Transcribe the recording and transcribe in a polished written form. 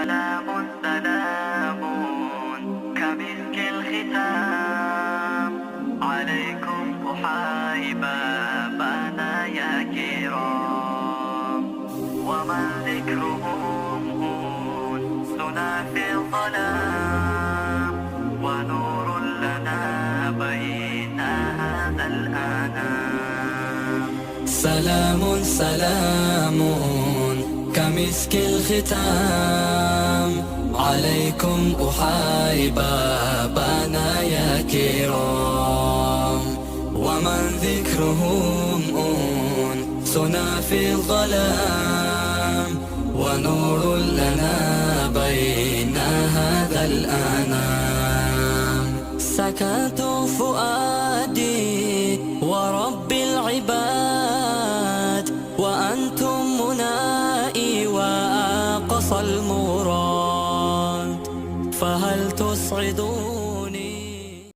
سلام سلام كمسك الختام عليكم أحاي بابنا يا كرام، ومن ذكرهم أنسنا في الظلام، ونور لنا بين هذا الأنام. سلام سلام كمسك الختام عليكم أحاي بابنا يا كرام، ومن ذكرهم أنسنا في الظلام، ونور لنا بين هذا الأنام. سكت فؤادي ورب العباد، وأنتم منائي وأقصى المراد، فهل تسعدون